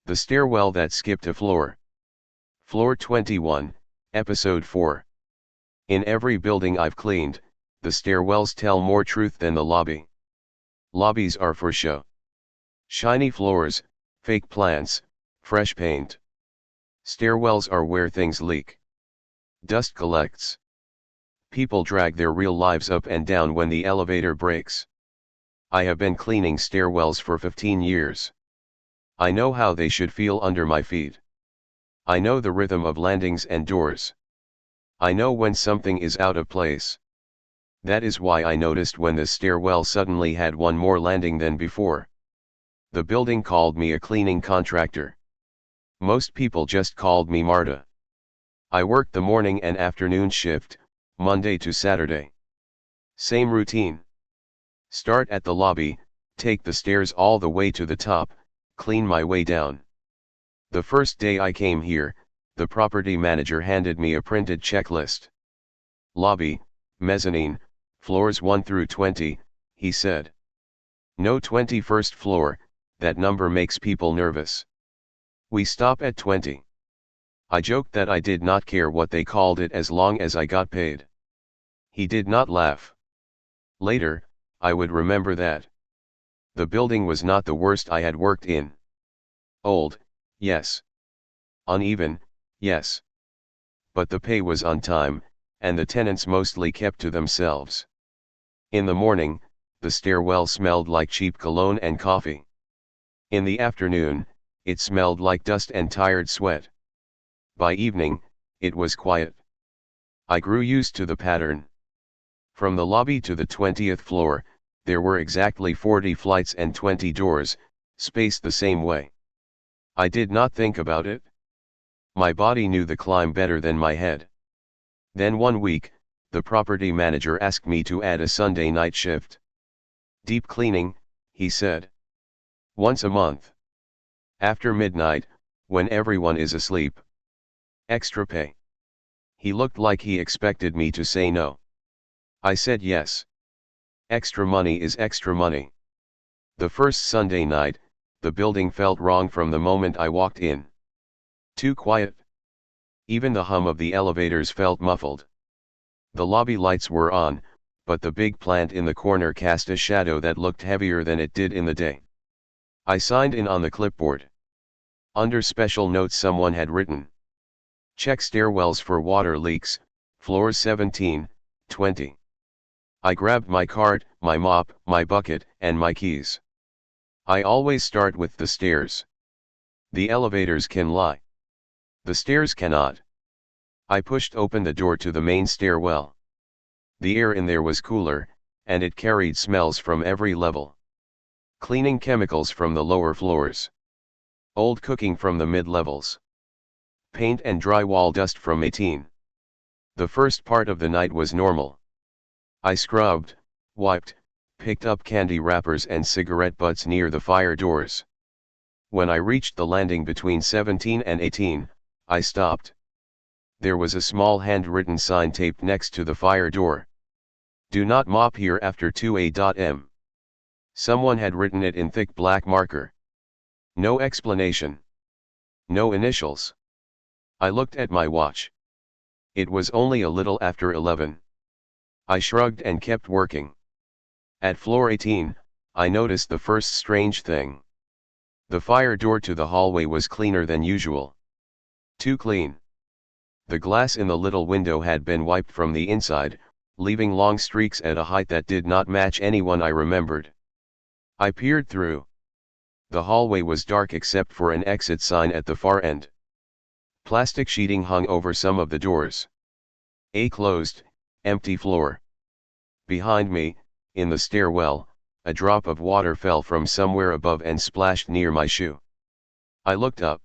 The stairwell that skipped a floor. Floor 21, Episode 4. In every building I've cleaned, the stairwells tell more truth than the lobby. Lobbies are for show. Shiny floors, fake plants, fresh paint. Stairwells are where things leak. Dust collects. People drag their real lives up and down when the elevator breaks. I have been cleaning stairwells for 15 years. I know how they should feel under my feet. I know the rhythm of landings and doors. I know when something is out of place. That is why I noticed when the stairwell suddenly had one more landing than before. The building called me a cleaning contractor. Most people just called me Marta. I worked the morning and afternoon shift, Monday to Saturday. Same routine. Start at the lobby, take the stairs all the way to the top, clean my way down. The first day I came here, the property manager handed me a printed checklist. Lobby, mezzanine, floors 1 through 20, he said. No 21st floor, that number makes people nervous. We stop at 20. I joked that I did not care what they called it as long as I got paid. He did not laugh. Later, I would remember that. The building was not the worst I had worked in. Old, yes. Uneven, yes. But the pay was on time, and the tenants mostly kept to themselves. In the morning, the stairwell smelled like cheap cologne and coffee. In the afternoon, it smelled like dust and tired sweat. By evening, it was quiet. I grew used to the pattern. From the lobby to the 20th floor, there were exactly 40 flights and 20 doors, spaced the same way. I did not think about it. My body knew the climb better than my head. Then one week, the property manager asked me to add a Sunday night shift. Deep cleaning, he said. Once a month. After midnight, when everyone is asleep. Extra pay. He looked like he expected me to say no. I said yes. Extra money is extra money. The first Sunday night, the building felt wrong from the moment I walked in. Too quiet. Even the hum of the elevators felt muffled. The lobby lights were on, but the big plant in the corner cast a shadow that looked heavier than it did in the day. I signed in on the clipboard. Under special notes someone had written. Check stairwells for water leaks, floors 17, 20. I grabbed my cart, my mop, my bucket, and my keys. I always start with the stairs. The elevators can lie. The stairs cannot. I pushed open the door to the main stairwell. The air in there was cooler, and it carried smells from every level. Cleaning chemicals from the lower floors. Old cooking from the mid-levels. Paint and drywall dust from 18. The first part of the night was normal. I scrubbed, wiped, picked up candy wrappers and cigarette butts near the fire doors. When I reached the landing between 17 and 18, I stopped. There was a small handwritten sign taped next to the fire door. Do not mop here after 2 a.m. Someone had written it in thick black marker. No explanation. No initials. I looked at my watch. It was only a little after 11. I shrugged and kept working. At floor 18, I noticed the first strange thing. The fire door to the hallway was cleaner than usual. Too clean. The glass in the little window had been wiped from the inside, leaving long streaks at a height that did not match anyone I remembered. I peered through. The hallway was dark except for an exit sign at the far end. Plastic sheeting hung over some of the doors. A closed, empty floor. Behind me, in the stairwell, a drop of water fell from somewhere above and splashed near my shoe. I looked up.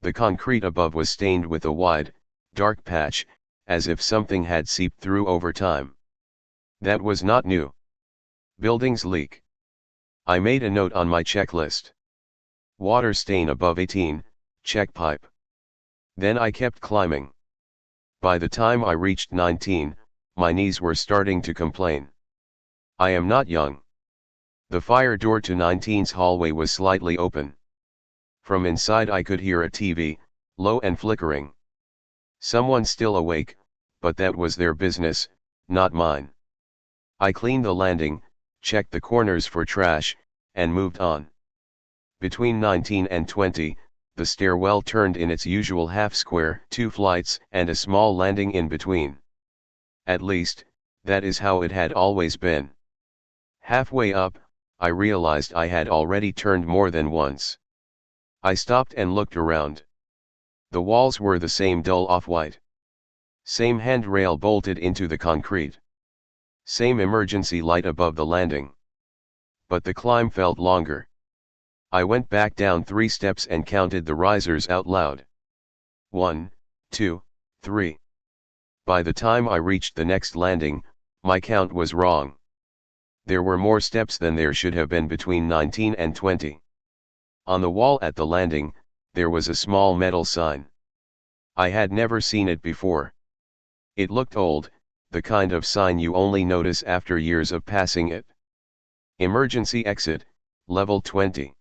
The concrete above was stained with a wide, dark patch, as if something had seeped through over time. That was not new. Buildings leak. I made a note on my checklist. Water stain above 18, check pipe. Then I kept climbing. By the time I reached 19, my knees were starting to complain. I am not young. The fire door to 19's hallway was slightly open. From inside I could hear a TV, low and flickering. Someone still awake, but that was their business, not mine. I cleaned the landing, checked the corners for trash, and moved on. Between 19 and 20, the stairwell turned in its usual half square, 2 flights and a small landing in between. At least, that is how it had always been. Halfway up, I realized I had already turned more than once. I stopped and looked around. The walls were the same dull off-white. Same handrail bolted into the concrete. Same emergency light above the landing. But the climb felt longer. I went back down 3 steps and counted the risers out loud. 1, 2, 3. By the time I reached the next landing, my count was wrong. There were more steps than there should have been between 19 and 20. On the wall at the landing, there was a small metal sign. I had never seen it before. It looked old, the kind of sign you only notice after years of passing it. Emergency exit, level 20.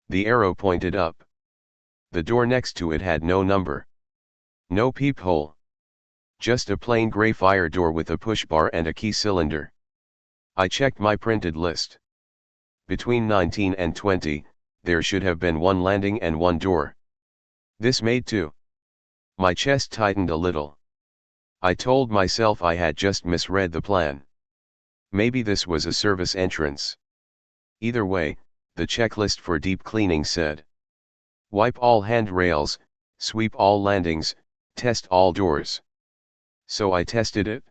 The arrow pointed up. The door next to it had no number. No peephole. Just a plain gray fire door with a push bar and a key cylinder. I checked my printed list. Between 19 and 20, there should have been 1 landing and 1 door. This made 2. My chest tightened a little. I told myself I had just misread the plan. Maybe this was a service entrance. Either way, the checklist for deep cleaning said: wipe all handrails, sweep all landings, test all doors. So I tested it.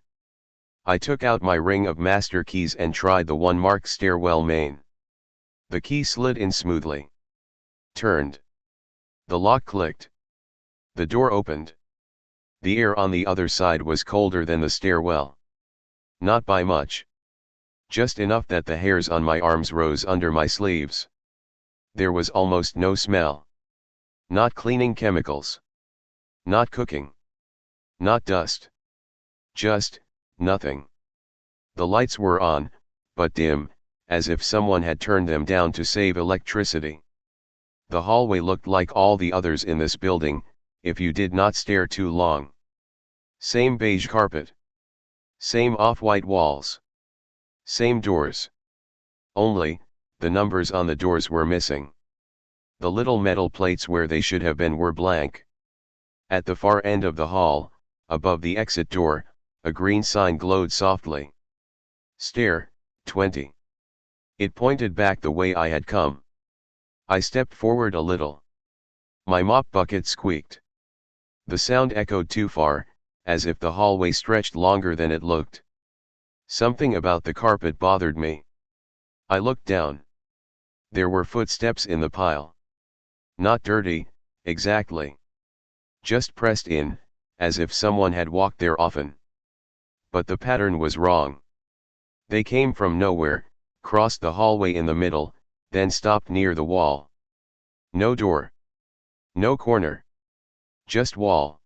I took out my ring of master keys and tried the one marked stairwell main. The key slid in smoothly. Turned. The lock clicked. The door opened. The air on the other side was colder than the stairwell. Not by much. Just enough that the hairs on my arms rose under my sleeves. There was almost no smell. Not cleaning chemicals. Not cooking. Not dust. Just, nothing. The lights were on, but dim, as if someone had turned them down to save electricity. The hallway looked like all the others in this building, if you did not stare too long. Same beige carpet. Same off-white walls. Same doors. Only, the numbers on the doors were missing. The little metal plates where they should have been were blank. At the far end of the hall, above the exit door, a green sign glowed softly. Stair, 20. It pointed back the way I had come. I stepped forward a little. My mop bucket squeaked. The sound echoed too far, as if the hallway stretched longer than it looked. Something about the carpet bothered me. I looked down. There were footsteps in the pile. Not dirty, exactly. Just pressed in, as if someone had walked there often. But the pattern was wrong. They came from nowhere, crossed the hallway in the middle, then stopped near the wall. No door. No corner. Just wall.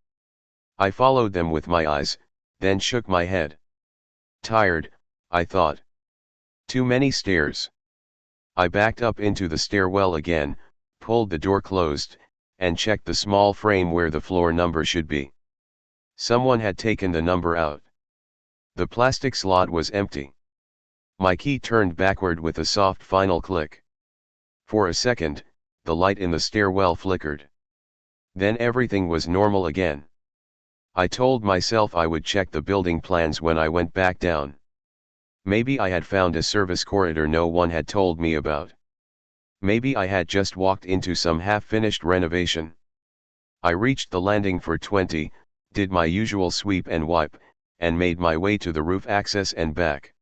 I followed them with my eyes, then shook my head. Tired, I thought. Too many stairs. I backed up into the stairwell again, pulled the door closed, and checked the small frame where the floor number should be. Someone had taken the number out. The plastic slot was empty. My key turned backward with a soft final click. For a second, the light in the stairwell flickered. Then everything was normal again. I told myself I would check the building plans when I went back down. Maybe I had found a service corridor no one had told me about. Maybe I had just walked into some half-finished renovation. I reached the landing for 20, did my usual sweep and wipe, and made my way to the roof access and back.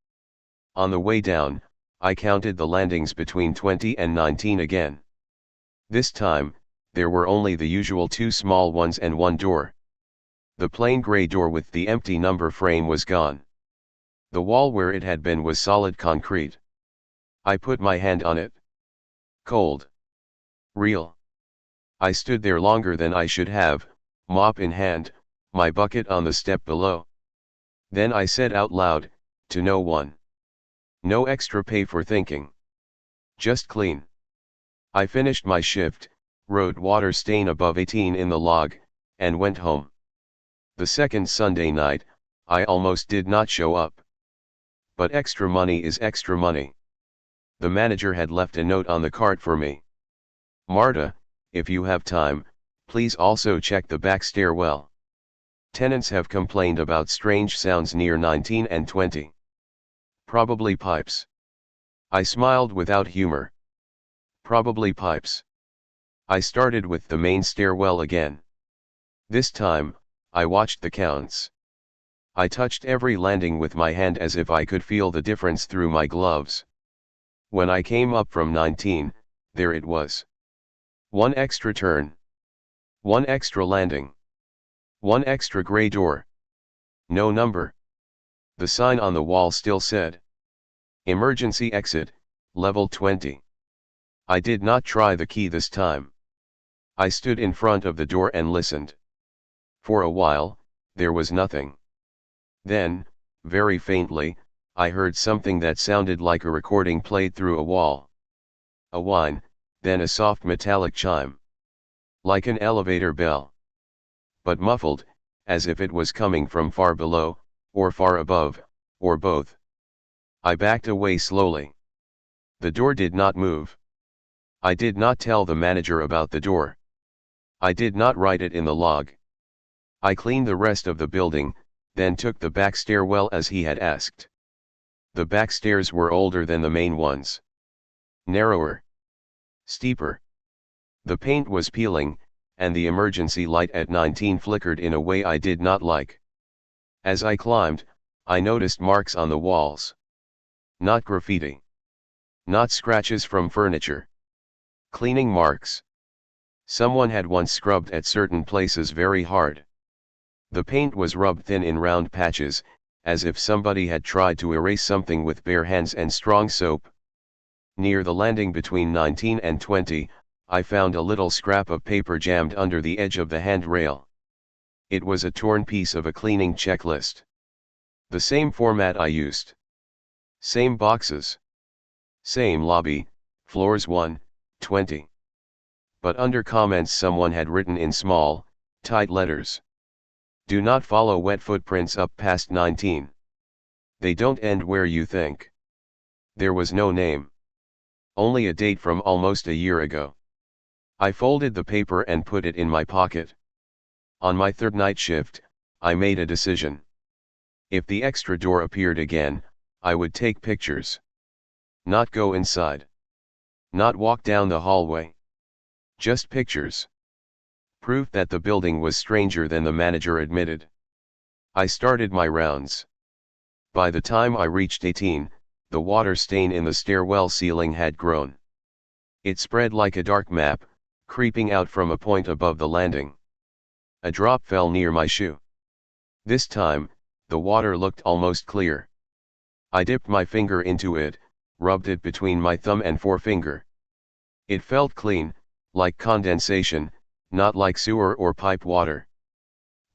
On the way down, I counted the landings between 20 and 19 again. This time, there were only the usual 2 small ones and 1 door. The plain gray door with the empty number frame was gone. The wall where it had been was solid concrete. I put my hand on it. Cold. Real. I stood there longer than I should have, mop in hand, my bucket on the step below. Then I said out loud, to no one. No extra pay for thinking. Just clean. I finished my shift, wrote water stain above 18 in the log, and went home. The second Sunday night, I almost did not show up. But extra money is extra money. The manager had left a note on the cart for me. Marta, if you have time, please also check the back stairwell. Tenants have complained about strange sounds near 19 and 20. Probably pipes. I smiled without humor. Probably pipes. I started with the main stairwell again. This time, I watched the counts. I touched every landing with my hand as if I could feel the difference through my gloves. When I came up from 19, there it was. One extra turn. One extra landing. One extra gray door. No number. The sign on the wall still said, "Emergency exit, level 20. I did not try the key this time. I stood in front of the door and listened. For a while, there was nothing. Then, very faintly, I heard something that sounded like a recording played through a wall. A whine, then a soft metallic chime. Like an elevator bell. But muffled, as if it was coming from far below, or far above, or both. I backed away slowly. The door did not move. I did not tell the manager about the door. I did not write it in the log. I cleaned the rest of the building, then took the back stairwell as he had asked. The back stairs were older than the main ones. Narrower. Steeper. The paint was peeling, and the emergency light at 19 flickered in a way I did not like. As I climbed, I noticed marks on the walls. Not graffiti. Not scratches from furniture. Cleaning marks. Someone had once scrubbed at certain places very hard. The paint was rubbed thin in round patches, as if somebody had tried to erase something with bare hands and strong soap. Near the landing between 19 and 20, I found a little scrap of paper jammed under the edge of the handrail. It was a torn piece of a cleaning checklist. The same format I used. Same boxes. Same lobby, floors 1, 20. But under comments someone had written in small, tight letters. Do not follow wet footprints up past 19. They don't end where you think. There was no name. Only a date from almost a year ago. I folded the paper and put it in my pocket. On my third night shift, I made a decision. If the extra door appeared again, I would take pictures. Not go inside. Not walk down the hallway. Just pictures. Proof that the building was stranger than the manager admitted. I started my rounds. By the time I reached 18, the water stain in the stairwell ceiling had grown. It spread like a dark map, creeping out from a point above the landing. A drop fell near my shoe. This time, the water looked almost clear. I dipped my finger into it, rubbed it between my thumb and forefinger. It felt clean, like condensation, not like sewer or pipe water.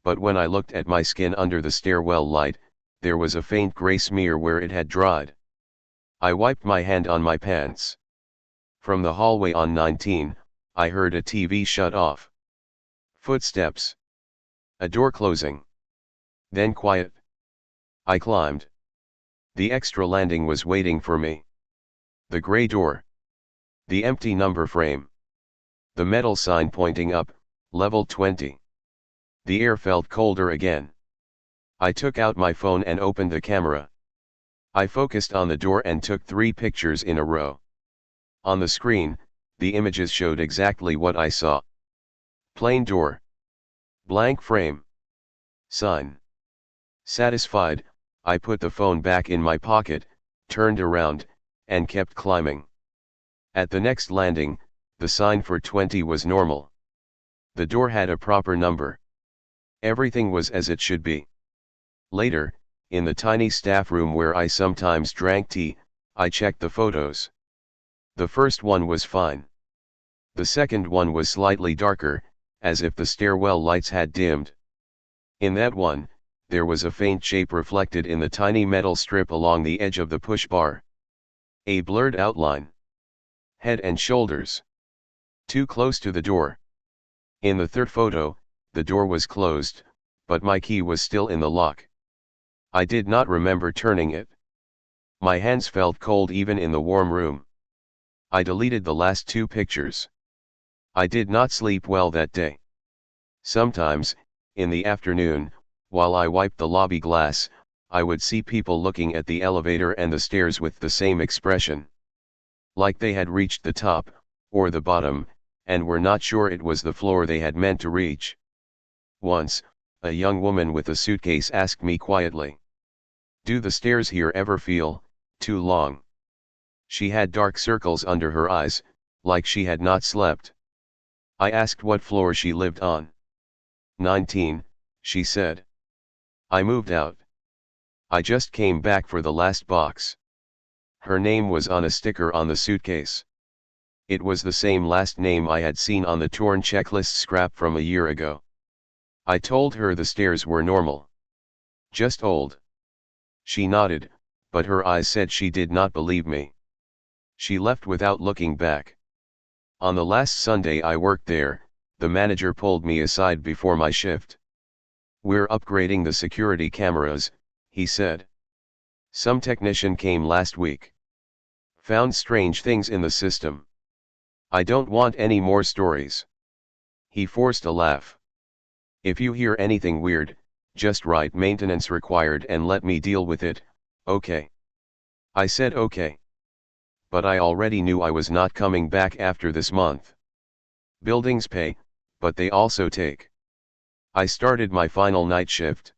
But when I looked at my skin under the stairwell light, there was a faint gray smear where it had dried. I wiped my hand on my pants. From the hallway on 19, I heard a TV shut off. Footsteps. A door closing. Then quiet. I climbed. The extra landing was waiting for me. The gray door. The empty number frame. The metal sign pointing up, level 20. The air felt colder again. I took out my phone and opened the camera. I focused on the door and took 3 pictures in a row. On the screen, the images showed exactly what I saw. Plain door. Blank frame. Sign. Satisfied, I put the phone back in my pocket, turned around, and kept climbing. At the next landing, the sign for 20 was normal. The door had a proper number. Everything was as it should be. Later, in the tiny staff room where I sometimes drank tea, I checked the photos. The first one was fine. The second one was slightly darker, as if the stairwell lights had dimmed. In that one, there was a faint shape reflected in the tiny metal strip along the edge of the push bar. A blurred outline. Head and shoulders. Too close to the door. In the third photo, the door was closed, but my key was still in the lock. I did not remember turning it. My hands felt cold even in the warm room. I deleted the last two pictures. I did not sleep well that day. Sometimes, in the afternoon, while I wiped the lobby glass, I would see people looking at the elevator and the stairs with the same expression. Like they had reached the top, or the bottom, and were not sure it was the floor they had meant to reach. Once, a young woman with a suitcase asked me quietly, "Do the stairs here ever feel too long?" She had dark circles under her eyes, like she had not slept. I asked what floor she lived on. 19, she said. I moved out. I just came back for the last box. Her name was on a sticker on the suitcase. It was the same last name I had seen on the torn checklist scrap from a year ago. I told her the stairs were normal. Just old. She nodded, but her eyes said she did not believe me. She left without looking back. On the last Sunday I worked there, the manager pulled me aside before my shift. "We're upgrading the security cameras," he said. "Some technician came last week. Found strange things in the system. I don't want any more stories." He forced a laugh. "If you hear anything weird, just write maintenance required and let me deal with it, okay?" I said okay. But I already knew I was not coming back after this month. Buildings pay, but they also take. I started my final night shift.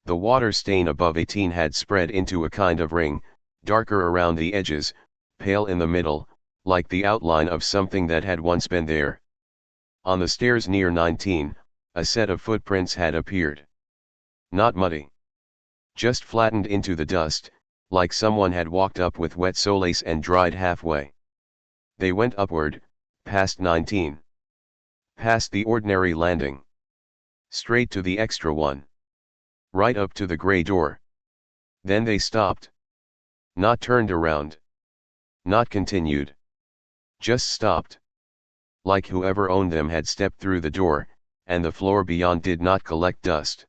The water stain above 18 had spread into a kind of ring, darker around the edges, pale in the middle, like the outline of something that had once been there. On the stairs near 19, a set of footprints had appeared. Not muddy. Just flattened into the dust, like someone had walked up with wet soles and dried halfway. They went upward, past 19. Past the ordinary landing. Straight to the extra one. Right up to the gray door. Then they stopped. Not turned around. Not continued. Just stopped. Like whoever owned them had stepped through the door, and the floor beyond did not collect dust.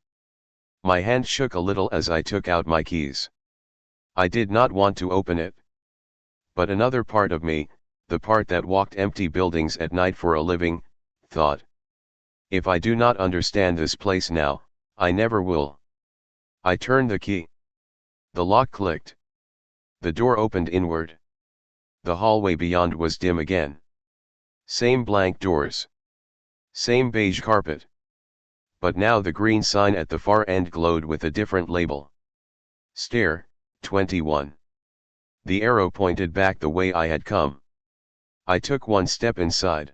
My hand shook a little as I took out my keys. I did not want to open it. But another part of me, the part that walked empty buildings at night for a living, thought, if I do not understand this place now, I never will. I turned the key. The lock clicked. The door opened inward. The hallway beyond was dim again. Same blank doors. Same beige carpet. But now the green sign at the far end glowed with a different label. Stair, 21. The arrow pointed back the way I had come. I took one step inside.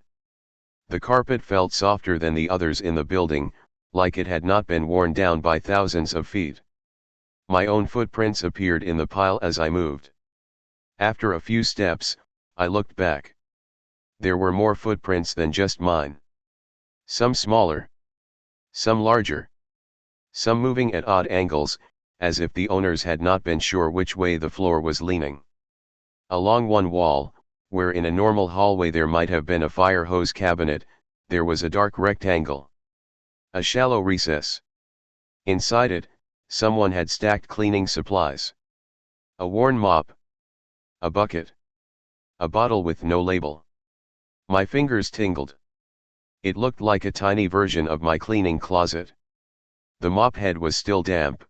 The carpet felt softer than the others in the building, like it had not been worn down by thousands of feet. My own footprints appeared in the pile as I moved. After a few steps, I looked back. There were more footprints than just mine. Some smaller. Some larger. Some moving at odd angles, as if the owners had not been sure which way the floor was leaning. Along one wall, where in a normal hallway there might have been a fire hose cabinet, there was a dark rectangle. A shallow recess. Inside it, someone had stacked cleaning supplies. A worn mop. A bucket. A bottle with no label. My fingers tingled. It looked like a tiny version of my cleaning closet. The mop head was still damp.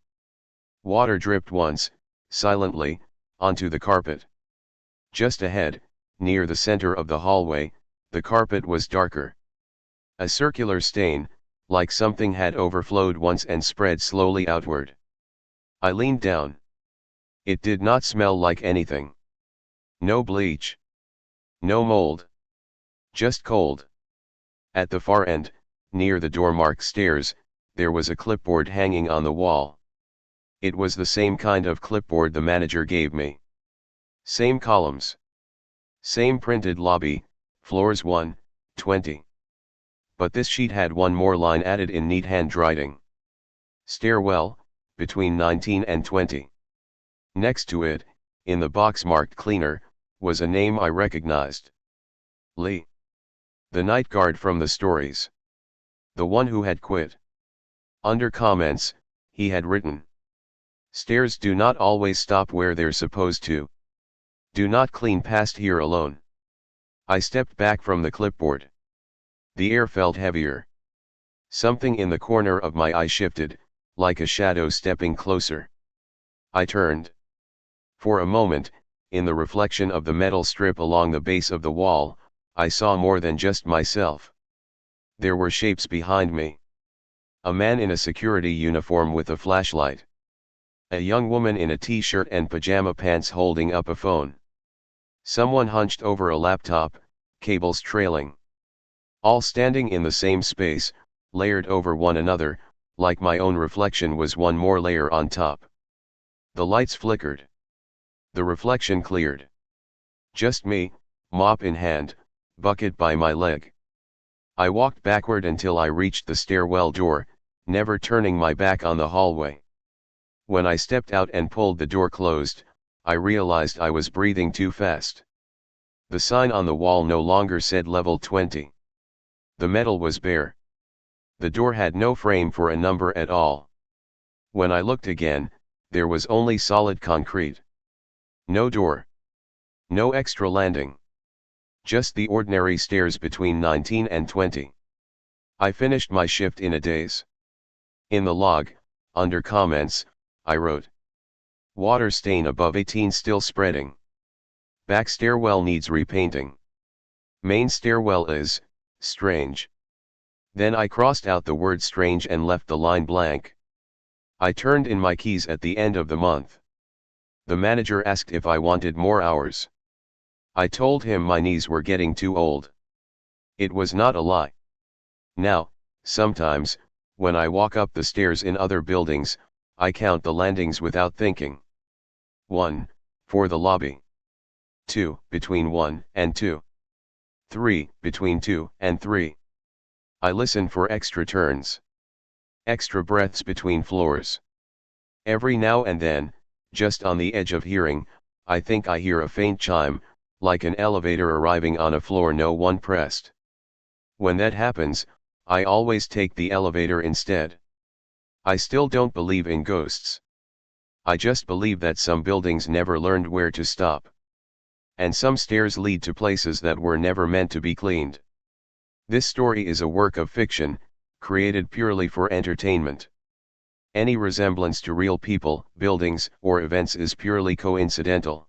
Water dripped once, silently, onto the carpet. Just ahead, near the center of the hallway, the carpet was darker. A circular stain, like something had overflowed once and spread slowly outward. I leaned down. It did not smell like anything. No bleach. No mold. Just cold. At the far end, near the door marked stairs, there was a clipboard hanging on the wall. It was the same kind of clipboard the manager gave me. Same columns. Same printed lobby, floors 1, 20. But this sheet had one more line added in neat handwriting. Stairwell, between 19 and 20. Next to it, in the box marked cleaner, was a name I recognized. Lee. The night guard from the stories. The one who had quit. Under comments, he had written. Stairs do not always stop where they're supposed to. Do not clean past here alone. I stepped back from the clipboard. The air felt heavier. Something in the corner of my eye shifted, like a shadow stepping closer. I turned. For a moment, in the reflection of the metal strip along the base of the wall, I saw more than just myself. There were shapes behind me. A man in a security uniform with a flashlight. A young woman in a t-shirt and pajama pants holding up a phone. Someone hunched over a laptop, cables trailing. All standing in the same space, layered over one another, like my own reflection was one more layer on top. The lights flickered. The reflection cleared. Just me, mop in hand, bucket by my leg. I walked backward until I reached the stairwell door, never turning my back on the hallway. When I stepped out and pulled the door closed, I realized I was breathing too fast. The sign on the wall no longer said level 20. The metal was bare. The door had no frame for a number at all. When I looked again, there was only solid concrete. No door. No extra landing. Just the ordinary stairs between 19 and 20. I finished my shift in a daze. In the log, under comments, I wrote. Water stain above 18 still spreading. Back stairwell needs repainting. Main stairwell is, strange. Then I crossed out the word strange and left the line blank. I turned in my keys at the end of the month. The manager asked if I wanted more hours. I told him my knees were getting too old. It was not a lie. Now, sometimes, when I walk up the stairs in other buildings, I count the landings without thinking. 1, for the lobby. 2, between 1 and 2. 3, between 2 and 3. I listen for extra turns. Extra breaths between floors. Every now and then, just on the edge of hearing, I think I hear a faint chime, like an elevator arriving on a floor no one pressed. When that happens, I always take the elevator instead. I still don't believe in ghosts. I just believe that some buildings never learned where to stop. And some stairs lead to places that were never meant to be cleaned. This story is a work of fiction, created purely for entertainment. Any resemblance to real people, buildings, or events is purely coincidental.